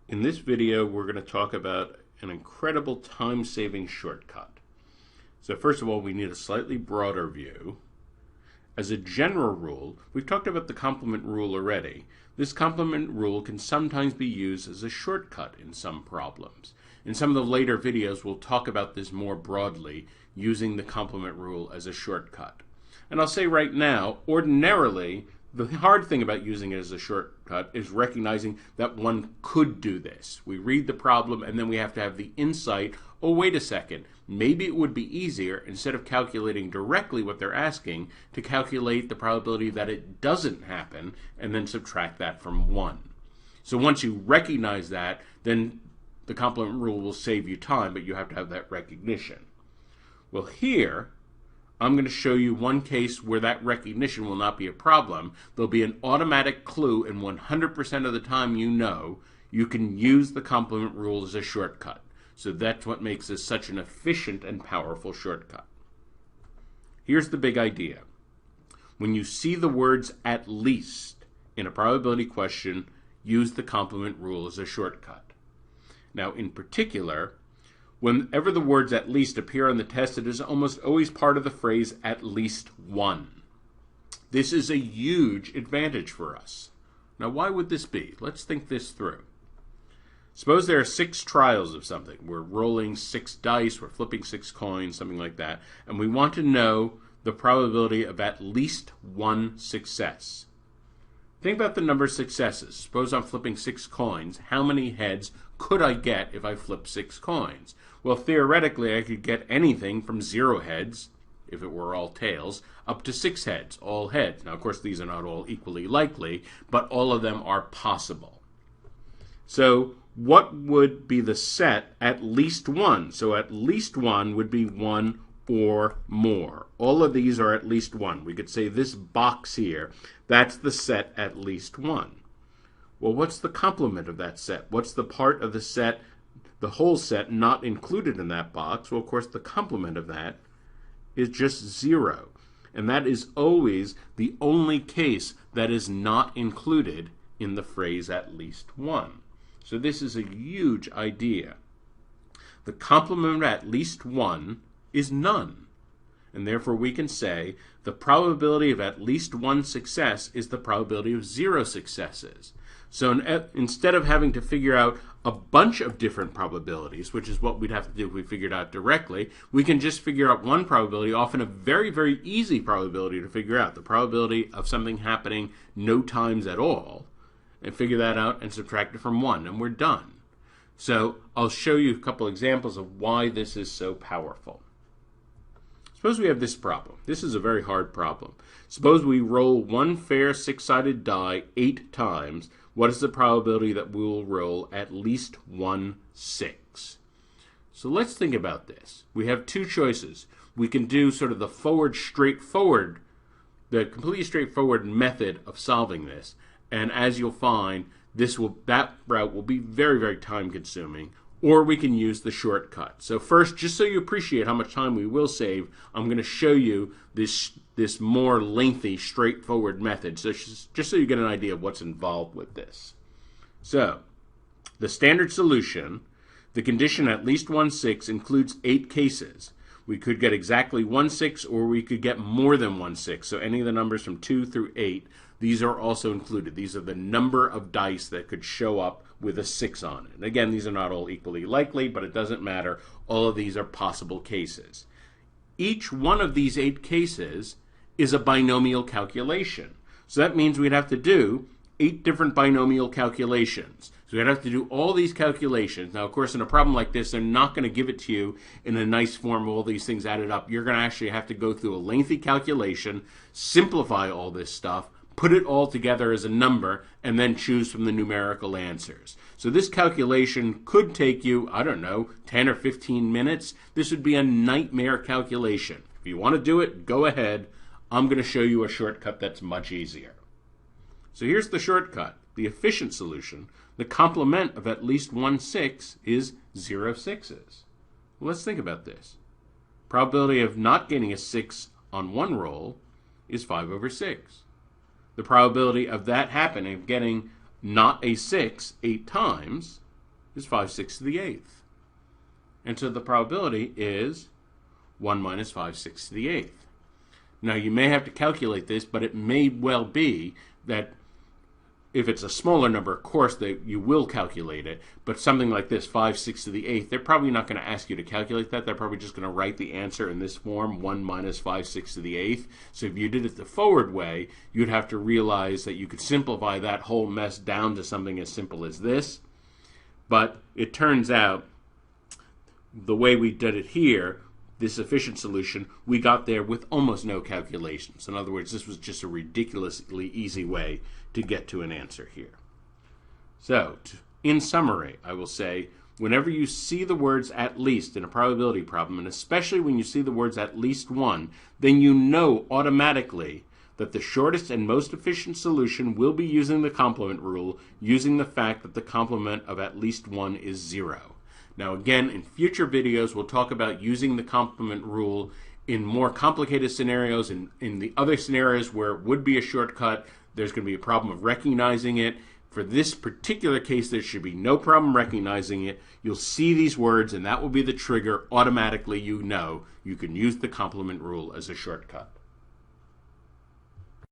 In this video, we're going to talk about an incredible time-saving shortcut. So first of all, we need a slightly broader view. As a general rule, we've talked about the complement rule already. This complement rule can sometimes be used as a shortcut in some problems. In some of the later videos, we'll talk about this more broadly, using the complement rule as a shortcut. And I'll say right now, ordinarily, the hard thing about using it as a shortcut is recognizing that one could do this. We read the problem and then we have to have the insight, oh, wait a second, maybe it would be easier, instead of calculating directly what they're asking, to calculate the probability that it doesn't happen and then subtract that from 1. So once you recognize that, then the complement rule will save you time, but you have to have that recognition. Well, here, I'm going to show you one case where that recognition will not be a problem. There'll be an automatic clue, and 100% of the time you can use the complement rule as a shortcut. So that's what makes this such an efficient and powerful shortcut. Here's the big idea. When you see the words "at least" in a probability question, use the complement rule as a shortcut. Now, in particular, whenever the words "at least" appear on the test, it is almost always part of the phrase "at least one." This is a huge advantage for us. Now, why would this be? Let's think this through. Suppose there are 6 trials of something. We're rolling 6 dice, we're flipping 6 coins, something like that, and we want to know the probability of at least one success. Think about the number of successes. Suppose I'm flipping 6 coins. How many heads could I get if I flip 6 coins? Well, theoretically, I could get anything from 0 heads, if it were all tails, up to 6 heads, all heads. Now, of course, these are not all equally likely, but all of them are possible. So, what would be the set at least one? So, at least one would be 1 or more. All of these are at least 1. We could say this box here, that's the set at least 1. Well, what's the complement of that set? What's the part of the set, the whole set, not included in that box? Well, of course, the complement of that is just 0. And that is always the only case that is not included in the phrase "at least one." So this is a huge idea. The complement of at least 1 is none. And therefore we can say the probability of at least one success is the probability of 0 successes. So instead of having to figure out a bunch of different probabilities, which is what we'd have to do if we figured out directly, we can just figure out one probability, often a very, very easy probability to figure out, the probability of something happening no times at all, and figure that out and subtract it from 1, and we're done. So I'll show you a couple examples of why this is so powerful. Suppose we have this problem. This is a very hard problem. Suppose we roll one fair 6-sided die 8 times. What is the probability that we will roll at least 1 6? So let's think about this. We have 2 choices. We can do sort of the completely straightforward method of solving this. And as you'll find, that route will be very, very time consuming. Or we can use the shortcut. So first, just so you appreciate how much time we will save, I'm going to show you this more lengthy, straightforward method, so just so you get an idea of what's involved with this. So, the standard solution, the condition "at least 1 6" includes 8 cases. We could get exactly 1 6, or we could get more than 1 6. So any of the numbers from 2 through 8, these are also included. These are the number of dice that could show up with a 6 on it. And again, these are not all equally likely, but it doesn't matter. All of these are possible cases. Each one of these 8 cases is a binomial calculation. So that means we'd have to do 8 different binomial calculations. So we'd have to do all these calculations. Now, of course, in a problem like this, they're not going to give it to you in a nice form of all these things added up. You're going to actually have to go through a lengthy calculation, simplify all this stuff, put it all together as a number, and then choose from the numerical answers. So this calculation could take you, 10 or 15 minutes. This would be a nightmare calculation. If you want to do it, go ahead. I'm going to show you a shortcut that's much easier. So here's the shortcut. The efficient solution, the complement of at least 1 6 is 0 6s. Well, let's think about this. Probability of not getting a 6 on one roll is 5 over 6. The probability of that happening, of getting not a 6 8 times, is 5/6 to the 8th. And so the probability is 1 minus 5/6 to the 8th. Now you may have to calculate this, but it may well be that if it's a smaller number, of course, that you will calculate it. But something like this, 5/6 to the 8th, they're probably not going to ask you to calculate that. They're probably just going to write the answer in this form, 1 minus 5/6 to the 8th. So if you did it the forward way, you'd have to realize that you could simplify that whole mess down to something as simple as this. But it turns out the way we did it here, this efficient solution, we got there with almost no calculations. In other words, this was just a ridiculously easy way to get to an answer here. So, in summary, I will say, whenever you see the words at least in a probability problem, and especially when you see the words at least one, then you know automatically that the shortest and most efficient solution will be using the complement rule, using the fact that the complement of at least one is 0. Now again, in future videos, we'll talk about using the complement rule in more complicated scenarios. In the other scenarios where it would be a shortcut, there's going to be a problem of recognizing it. For this particular case, there should be no problem recognizing it. You'll see these words, and that will be the trigger. Automatically, you know you can use the complement rule as a shortcut.